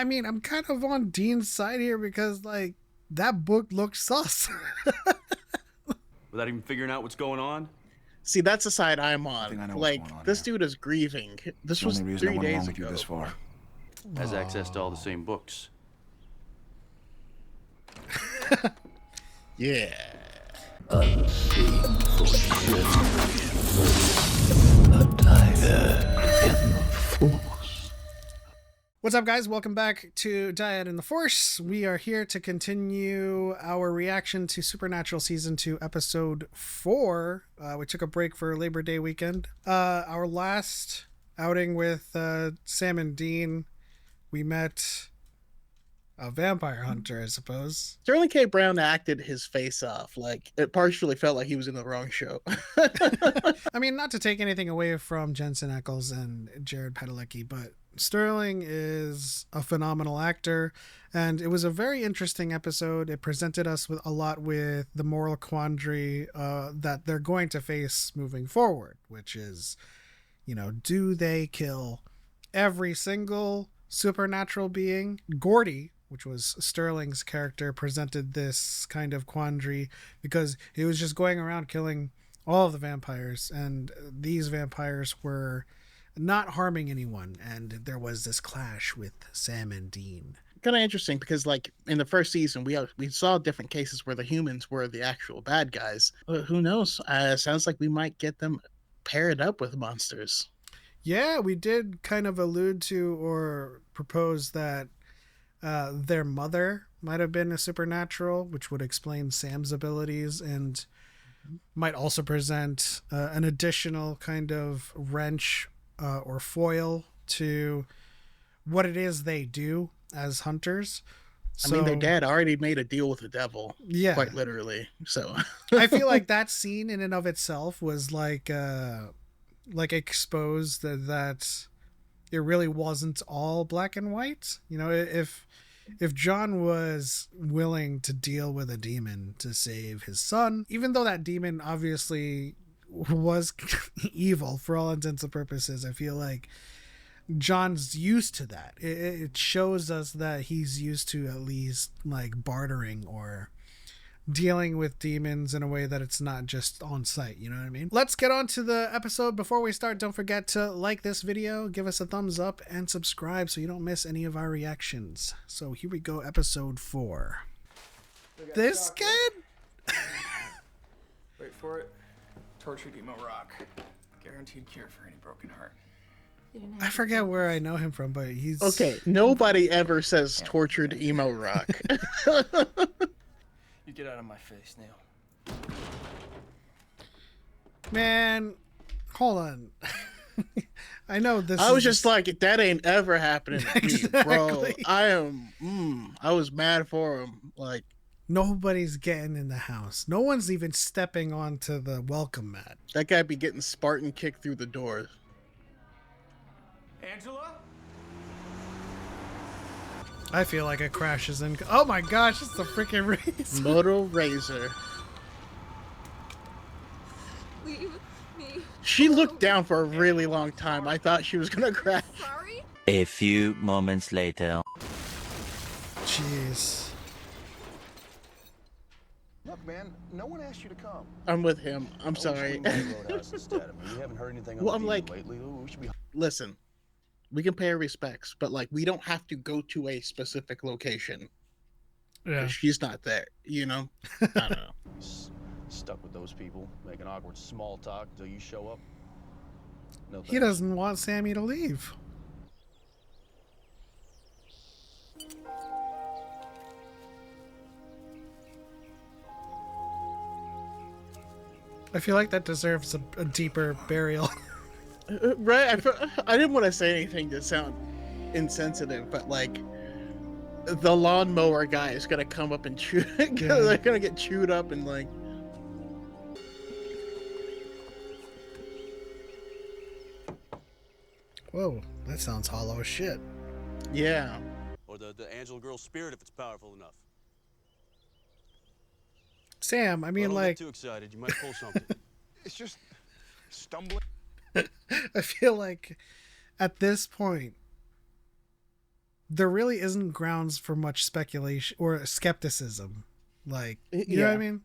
I mean, I'm kind of on Dean's side here because, like, that book looks sus. Without even figuring out what's going on? See, that's the side I'm on. I think I know Like, what's going on this here. dude is grieving. This It's was the only reason I 3 went days along with you ago. this far. Has access to all the same books. Yeah. Unseen forces. A DYAD in the force. What's up, guys? Welcome back to DYAD in the Force. We are here to continue our reaction to Supernatural Season 2, Episode 4. We took a break for Labor Day weekend. Our last outing with Sam and Dean, we met a vampire hunter, I suppose. Sterling K. Brown acted his face off. Like, it partially felt like he was in the wrong show. I mean, not to take anything away from Jensen Ackles and Jared Padalecki, but Sterling is a phenomenal actor, and it was a very interesting episode. It presented us with a lot with the moral quandary that they're going to face moving forward, which is, you know, do they kill every single supernatural being? Gordy, which was Sterling's character, presented this kind of quandary because he was just going around killing all of the vampires, and these vampires were not harming anyone, and there was this clash with Sam and Dean. Kind of interesting because, like, in the first season, we saw different cases where the humans were the actual bad guys. Who knows? Sounds like we might get them paired up with monsters. Yeah, we did kind of allude to or propose that their mother might have been a supernatural, which would explain Sam's abilities and might also present an additional kind of wrench or foil to what it is they do as hunters. I mean, their dad already made a deal with the devil. Yeah, quite literally. So I feel like that scene in and of itself was like exposed that it really wasn't all black and white. You know, if John was willing to deal with a demon to save his son, even though that demon obviously was evil for all intents and purposes, I feel like John's used to that. It shows us that he's used to at least like bartering or dealing with demons in a way that it's not just on site, you know what I mean? Let's get on to the episode. Before we start, don't forget to like this video, give us a thumbs up, and subscribe so you don't miss any of our reactions. So here we go, episode 4. This kid? Wait for it. Tortured emo rock. Guaranteed cure for any broken heart. I forget where I know him from, but he's... okay, nobody ever says tortured emo rock. You get out of my face, Neil. Man, hold on. I know this I was just like, that ain't ever happening to me, bro. Exactly. I was mad for him. Like, nobody's getting in the house. No one's even stepping onto the welcome mat. that guy be getting Spartan kicked through the door. Angela? I feel like it crashes in. Oh my gosh, it's the freaking race. Moto Razor. Leave me. She looked down for a really long time. I thought she was gonna crash. Sorry? A few moments later. Jeez. Look, man, no one asked you to come. I'm with him. I'm I sorry. wish we went Roadhouse instead. I mean, we haven't heard anything on Well, the I'm TV like- lately. Ooh, we should be. Listen, we can pay our respects, but like, we don't have to go to a specific location. Yeah. She's not there, you know? I don't know. Stuck with those people, making awkward small talk till you show up. No, He doesn't want Sammy to leave. I feel like that deserves a deeper burial. Right? I didn't want to say anything to sound insensitive, but like, the lawnmower guy is gonna come up and chew. They're gonna get chewed up and like. Whoa, that sounds hollow as shit. Yeah. Or the Angela girl's spirit if it's powerful enough. Sam, I mean, Don't like, get too excited, you might pull something. It's just stumbling. I feel like at this point, there really isn't grounds for much speculation or skepticism. Like, you know what I mean?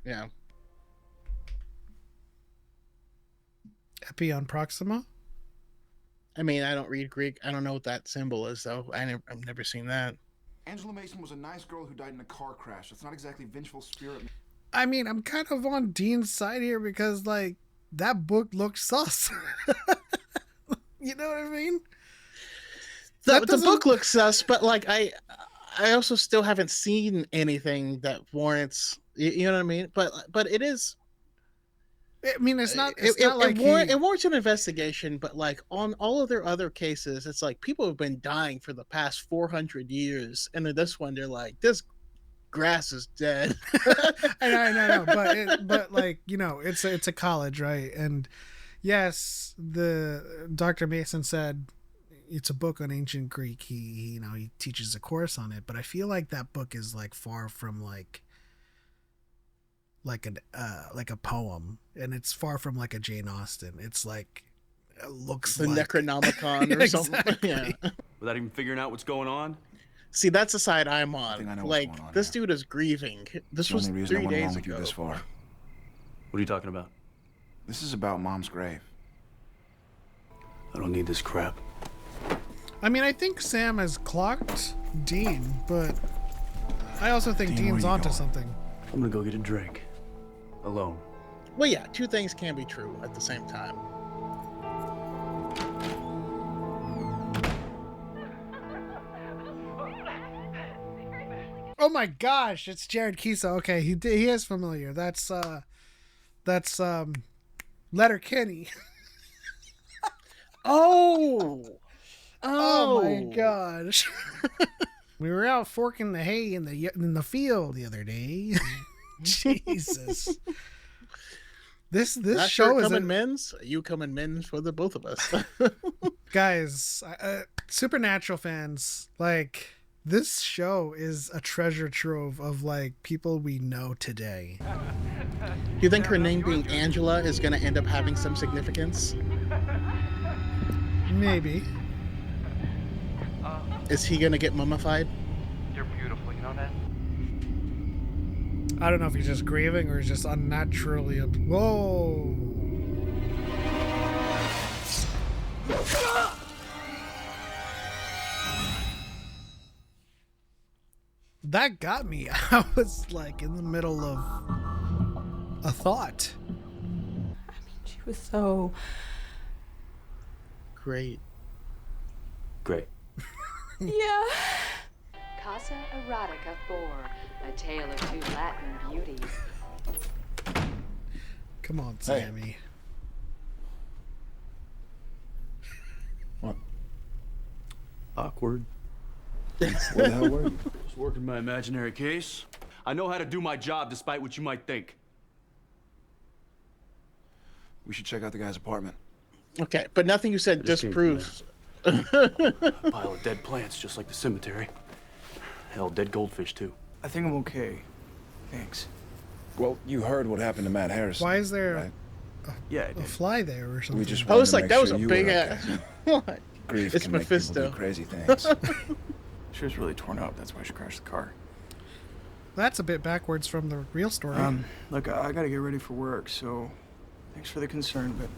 Yeah. Epi on Proxima? I mean, I don't read Greek. I don't know what that symbol is, though. I've never seen that. Angela Mason was a nice girl who died in a car crash. It's not exactly vengeful spirit. I mean, I'm kind of on Dean's side here because, like, that book looks sus. You know what I mean? The book looks sus, but, like, I also still haven't seen anything that warrants, you know what I mean? But it is... I mean, it's not like it warrants an investigation, but like on all of their other cases, it's like people have been dying for the past 400 years, and in this one, they're like, this grass is dead. I know, but like, you know, it's a college, right? And yes, the Dr. Mason said it's a book on ancient Greek. He teaches a course on it, but I feel like that book is like far from like a poem, and it's far from like a Jane Austen. It's like, it looks the like Necronomicon or something. Yeah. Without even figuring out what's going on? See, that's the side I'm on. I know like, what's going on this here. dude is grieving. This was 3 days ago. This far. What are you talking about? This is about Mom's grave. I don't need this crap. I mean, I think Sam has clocked Dean, but I also think Dean, where Dean's you onto going? something. I'm gonna go get a drink. Alone. Well, yeah, two things can be true at the same time. Oh my gosh, it's Jared Kisa. Okay, he is familiar. That's Letter Kenny. Oh my gosh. We were out forking the hay in the field the other day. Jesus. This Not show sure is coming men's. You coming men's for the both of us. guys, Supernatural fans, like, this show is a treasure trove of like people we know today. Do you think her name being Angela is going to end up having some significance? Maybe. Is he going to get mummified? You're beautiful, you know that? I don't know if he's just grieving or he's just unnaturally. Whoa. That got me. I was like in the middle of a thought. I mean, she was so... Great. Great. Yeah. Casa Erotica 4, a tale of two Latin beauties. Come on, Sammy. What? Awkward. Where the hell were you? Just working my imaginary case. I know how to do my job despite what you might think. We should check out the guy's apartment. Okay, but nothing you said Just came disproves. A pile of dead plants, just like the cemetery. Hell, dead goldfish, too. I think I'm okay. Thanks. Well, you heard what happened to Matt Harrison. Why is there right? Yeah, I a did. fly there or something? We just I was wanted like, to that make was sure a you big were ass. okay. Grief It's can make people do Mephisto. crazy things. She was really torn up. That's why she crashed the car. That's a bit backwards from the real story. Look, I gotta get ready for work, so thanks for the concern, but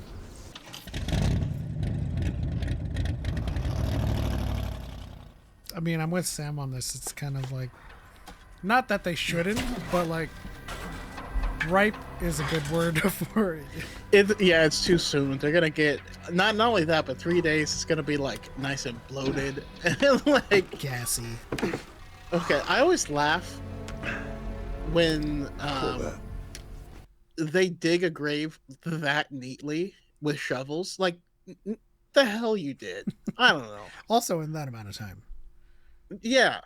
I mean, I'm with Sam on this. It's kind of like, not that they shouldn't, but like, ripe is a good word for it. Yeah, it's too soon. They're gonna get not only that, but 3 days. It's gonna be like nice and bloated and like gassy. Okay, I always laugh when they dig a grave that neatly with shovels. Like, the hell you did? I don't know. Also, in that amount of time. Yeah.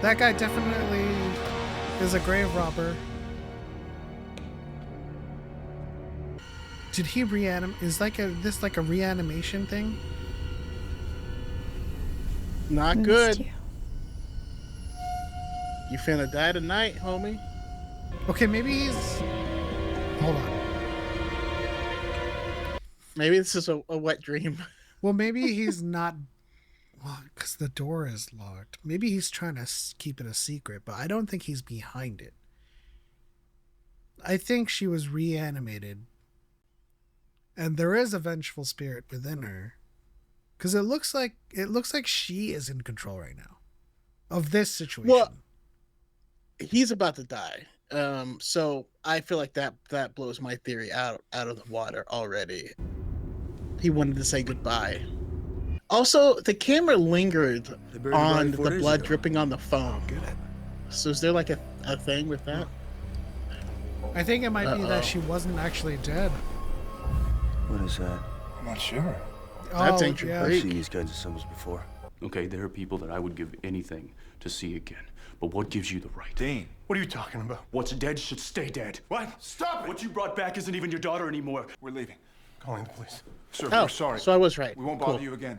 That guy definitely is a grave robber. Did he reanimate? Is this like a reanimation thing? Not good. You finna die tonight, homie. Okay, maybe he's... Hold on. Maybe this is a wet dream. Well, maybe he's not. Well, because the door is locked. Maybe he's trying to keep it a secret, but I don't think he's behind it. I think she was reanimated, and there is a vengeful spirit within her, because it looks like she is in control right now of this situation. Well, he's about to die. So I feel like that blows my theory out of the water already. He wanted to say goodbye. Also, the camera lingered on the blood dripping on the phone. So is there like a thing with that? I think it might be that she wasn't actually dead. What is that? I'm not sure. That's ancient I've Greek. seen these kinds of symbols before. Okay, there are people that I would give anything to see again. But what gives you the right? Dean. What are you talking about? What's dead should stay dead. What? Stop it! What you brought back isn't even your daughter anymore. We're leaving. Calling the police. Sir, Oh, we're sorry. so I was right. We won't Cool. bother you again.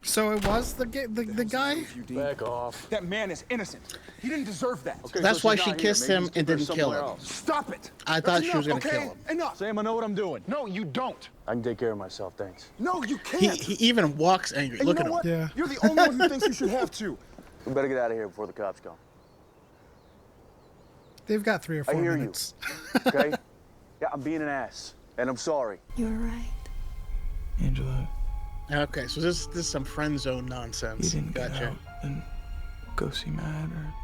So it was the guy? Back off. That man is innocent. He didn't deserve that. Okay, That's so why she's she not here. kissed Maybe him he's and didn't kill somewhere him. else. Stop it! I thought she was gonna kill him. Enough! Sam, I know what I'm doing. No, you don't. I can take care of myself, thanks. No, you can't. He even walks angry. And Look you at know him. what? Yeah. You're the only one who thinks you should have to. We better get out of here before the cops come. They've got 3 or I 4 hear minutes. you. Okay? Yeah, I'm being an ass. And I'm sorry. You're right. Angela, Okay, so this is some friend zone nonsense. you didn't get Gotcha. out and go see Matt, or...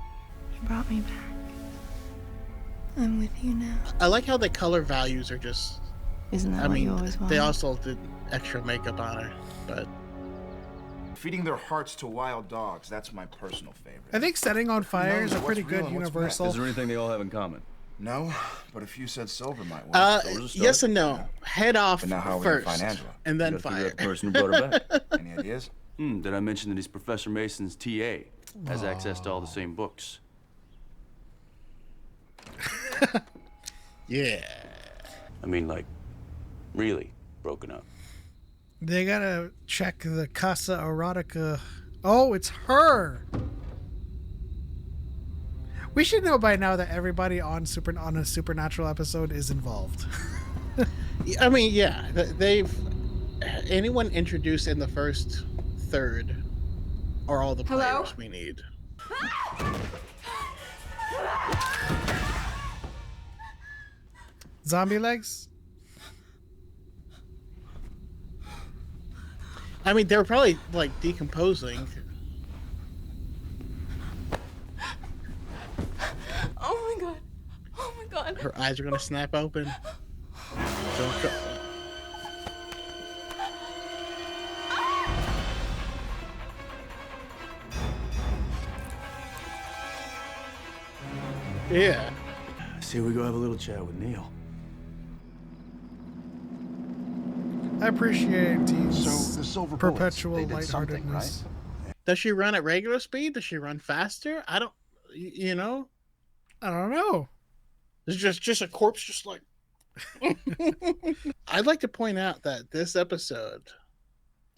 You brought me back. I'm with you now. I like how the color values are just. Isn't that I what mean, you always wanted? they also did extra makeup on her, but Feeding their hearts to wild dogs, that's my personal favorite. I think setting on fire is a knows pretty what's real good and what's universal. Is there anything they all have in common? No, but if you said Silver might work. So does yes and no. Head off But now how are we gonna first, find Angela? and then You gotta figure fire. out the person who brought her back. Any ideas? Did I mention that he's Professor Mason's TA? Has access to all the same books. Yeah. I mean, like, really broken up. They gotta check the Casa Erotica. Oh, it's her. We should know by now that everybody on a Supernatural episode is involved. I mean, yeah, they've anyone introduced in the first third are all the players we need. Zombie legs? I mean, they're probably like decomposing. Oh my god. Oh my god. Her eyes are gonna snap open. Don't try- Yeah. Say we go have a little chat with Neil. I appreciate Dean's So the silver bullets, perpetual they did something, lightheartedness. Does she run at regular speed? Does she run faster? I don't. You know, I don't know. it's just a corpse, just like. I'd like to point out that this episode,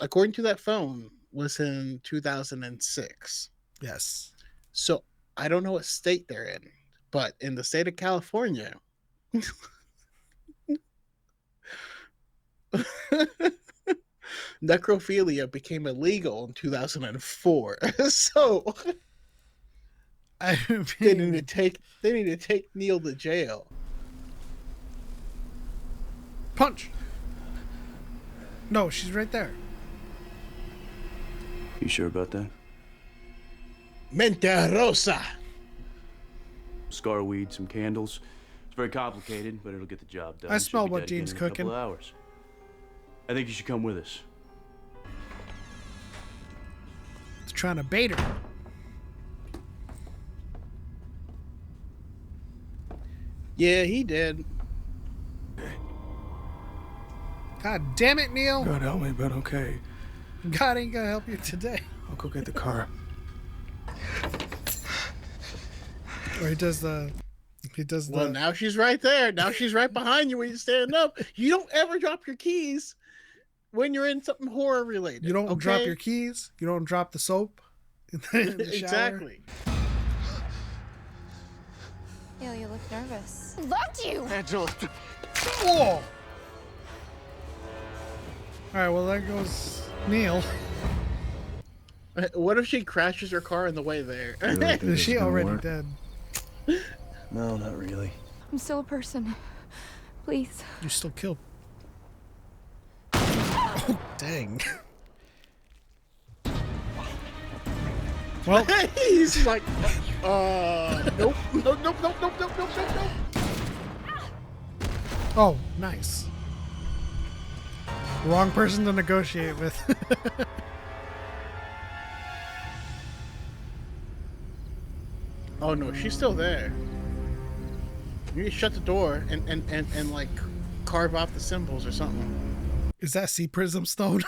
according to that phone, was in 2006. Yes. So I don't know what state they're in, but in the state of California, necrophilia became illegal in 2004. So I they mean, need to take Neil to jail. punch. No, she's right there. You sure about that? Mentirosa. Scarweed, some candles. It's very complicated, but it'll get the job done. I Should smell be what dead again Dean's in a couple cooking. of hours. I think you should come with us. He's trying to bait her. Yeah, he did. God damn it, Neil. God help me, but okay. God ain't gonna help you today. I'll go get the car. Or he does the Well, now she's right there. Now she's right behind you when you stand up. You don't ever drop your keys when you're in something horror related. you don't okay? drop your keys. You don't drop the soap in the shower. Exactly. Yo, you look nervous. Loved you. Angela. Oh, All right, well, there goes Neil. What if she crashes her car on the way there? Is she already dead? No, not really. I'm still a person. Please. You still kill. Oh, dang. Well, he's like, nope, nope, nope, nope, nope, nope, nope, nope. Oh, nice. Wrong person to negotiate with. Oh no, she's still there. You need to shut the door and like carve off the symbols or something. Is that sea prism stone?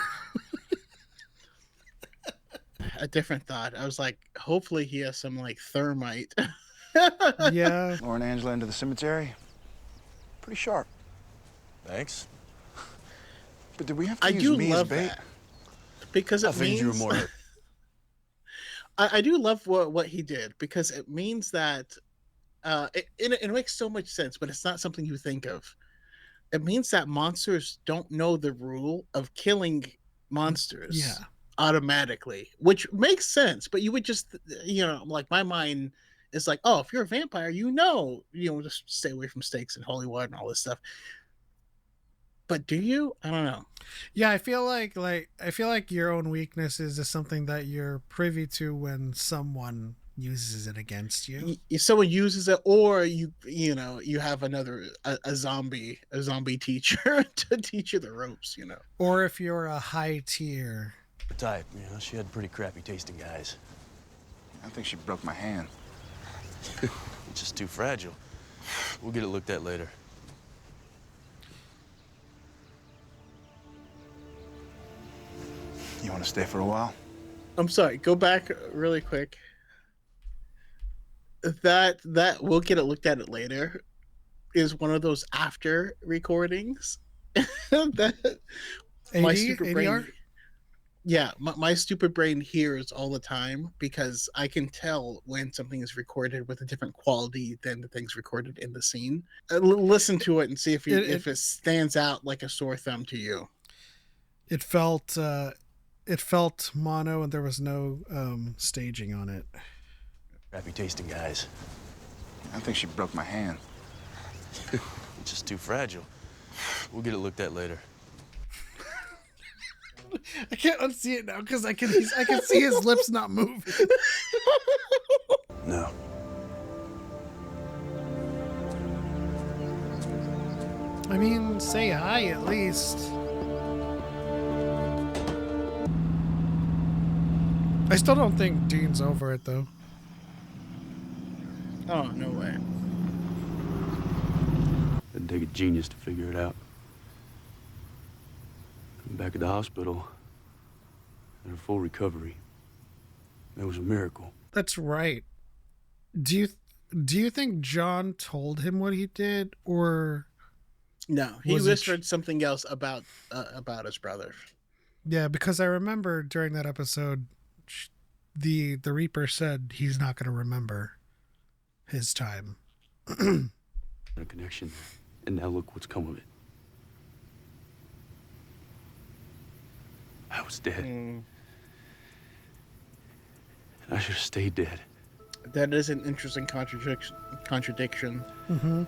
A different thought. I was like, hopefully he has some like thermite. Yeah. Laura and Angela into the cemetery. Pretty sharp. Thanks. But did we have to I use do me love as bait? that because I it figured means you were more hurt. I do love what he did because it means that it makes so much sense, but it's not something you think of. It means that monsters don't know the rule of killing monsters automatically, which makes sense. But you would just, like my mind is like, oh, if you're a vampire, just stay away from stakes and holy water and all this stuff. But do you? I don't know. Yeah, I feel like your own weaknesses is something that you're privy to when someone uses it against you. If someone uses it, or you have a zombie teacher to teach you the ropes, Or if you're a high tier Type, she had pretty crappy tasting guys. I think she broke my hand. It's just too fragile. We'll get it looked at later. You want to stay for a while? I'm sorry, go back really quick. That we'll get it looked at it later is one of those after recordings that my stupid brain, my stupid brain hears all the time because I can tell when something is recorded with a different quality than the things recorded in the scene. Listen to it and see if it stands out like a sore thumb to you. It felt mono and there was no staging on it. Crappy tasting guys. I think she broke my hand. It's just too fragile. We'll get it looked at later. I can't unsee it now because I can see his lips not moving. No. I mean, say hi at least. I still don't think Dean's over it though. Oh, no way. It'd take a genius to figure it out. I'm back at the hospital, in her full recovery. That was a miracle. That's right. Do you think John told him what he did, or no? He whispered something else about his brother. Yeah, because I remember during that episode, the Reaper said he's not going to remember his time. A connection, and now look what's come of it. I was dead. And I should have stayed dead. That is an interesting contradiction. Mm-hmm.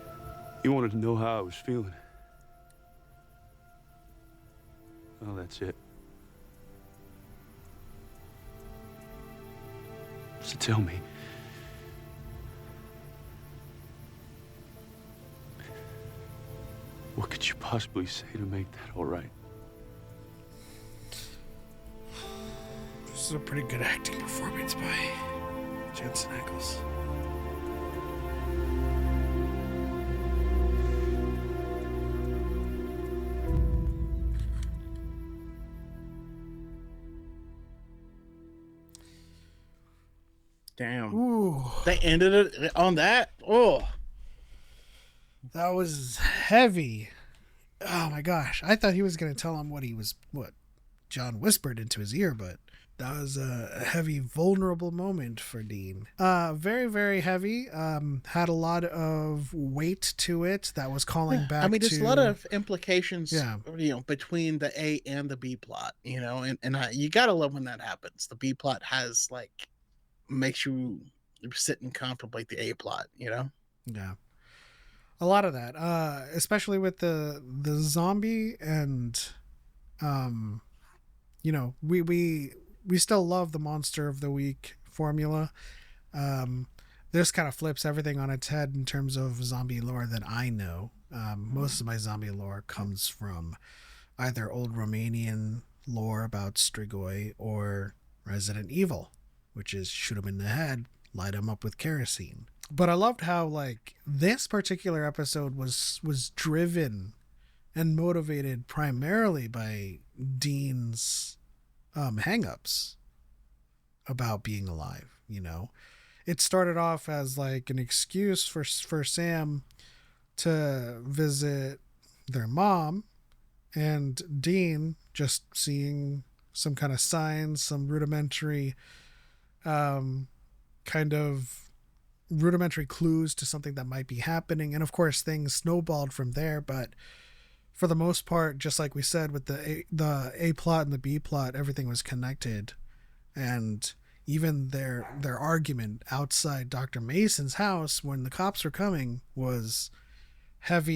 You wanted to know how I was feeling. Well, that's it. So tell me, what could you possibly say to make that all right? This is a pretty good acting performance by Jensen Ackles. Damn. Ooh. They ended it on that? Oh. That was heavy. Oh my gosh. I thought he was going to tell him what John whispered into his ear, but that was a heavy, vulnerable moment for Dean. Very, very heavy. Had a lot of weight to it that was calling back. I mean, there's to, a lot of implications, Yeah. Between the A and the B plot, and you gotta love when that happens. The B plot has makes you sit and contemplate the A plot, Yeah. A lot of that, especially with the zombie and, we still love the monster of the week formula. This kind of flips everything on its head in terms of zombie lore that I know. Most of my zombie lore comes from either old Romanian lore about Strigoi or Resident Evil, which is shoot him in the head, light him up with kerosene. But I loved how this particular episode was driven and motivated primarily by Dean's hang-ups about being alive. It started off as an excuse for Sam to visit their mom, and Dean just seeing some kind of signs, some rudimentary rudimentary clues to something that might be happening, and of course things snowballed from there. But for the most part, just like we said with the A plot and the B plot, everything was connected. And even their argument outside Dr. Mason's house when the cops were coming was had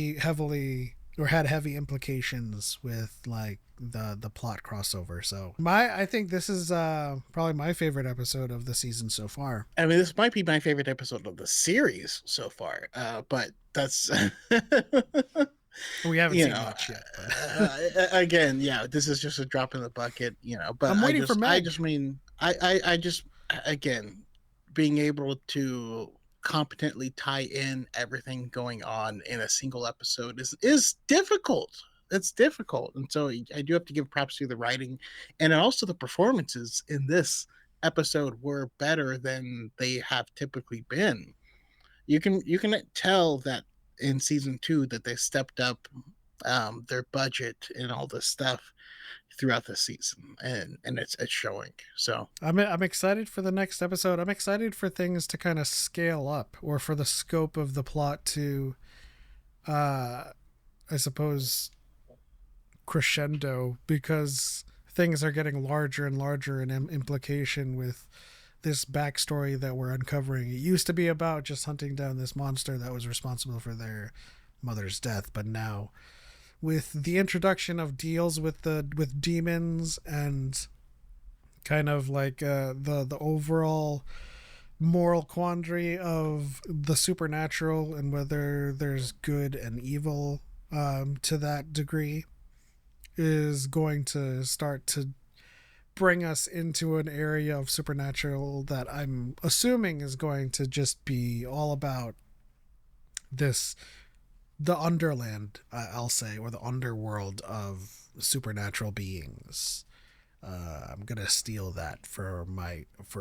heavy implications with the plot crossover. So I think this is probably my favorite episode of the season so far. I mean, this might be my favorite episode of the series so far, but that's we haven't seen much yet. Again, this is just a drop in the bucket, but I'm waiting for Meg. I just again, being able to competently tie in everything going on in a single episode is difficult. It's difficult, and so I do have to give props to the writing, and also the performances in this episode were better than they have typically been. You can tell that in season 2 that they stepped up their budget and all this stuff throughout the season, and it's showing. So I'm excited for the next episode. I'm excited for things to kind of scale up, or for the scope of the plot to I suppose crescendo, because things are getting larger and larger in implication with this backstory that we're uncovering. It used to be about just hunting down this monster that was responsible for their mother's death, but now with the introduction of deals with demons and kind of the overall moral quandary of the supernatural and whether there's good and evil to that degree, is going to start to bring us into an area of supernatural that I'm assuming is going to just be all about the underland, I'll say, or the underworld of supernatural beings. I'm gonna steal that for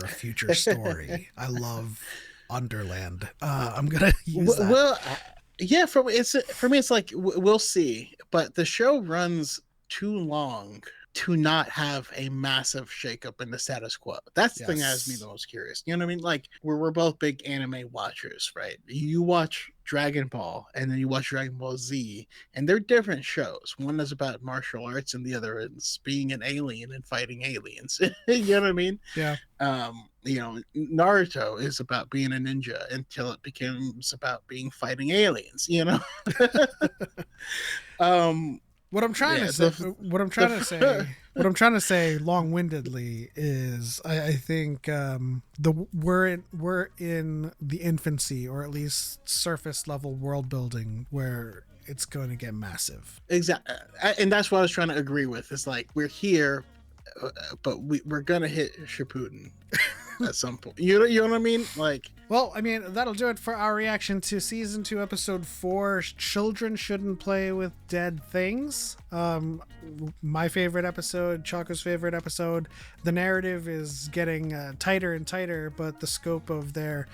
a future story. I love Underland. I'm gonna use that. Well, yeah. For me, it's like we'll see, but the show runs too long to not have a massive shakeup in the status quo. That's the thing that has me the most curious. You know what I mean? We're both big anime watchers, right? You watch Dragon Ball and then you watch Dragon Ball Z, and they're different shows. One is about martial arts and the other is being an alien and fighting aliens. You know what I mean? Yeah. Naruto is about being a ninja until it becomes about fighting aliens, What I'm trying to say long-windedly is I think we're in the infancy, or at least surface level world building, where it's going to get massive. Exactly. And that's what I was trying to agree with. It's we're here, but we're going to hit Shippuden at some point. You know what I mean? Well, I mean, that'll do it for our reaction to season 2, episode 4. Children shouldn't play with dead things. My favorite episode, Choco's favorite episode. The narrative is getting tighter and tighter, but the scope of their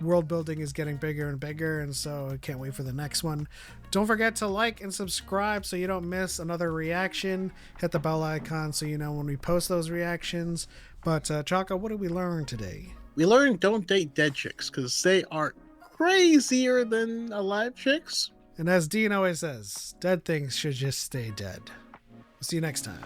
world building is getting bigger and bigger, and so I can't wait for the next one. Don't forget to like and subscribe so you don't miss another reaction. Hit the bell icon so you know when we post those reactions. But Choco, what did we learn today? We learned don't date dead chicks because they are crazier than alive chicks. And as Dean always says, dead things should just stay dead. We'll see you next time.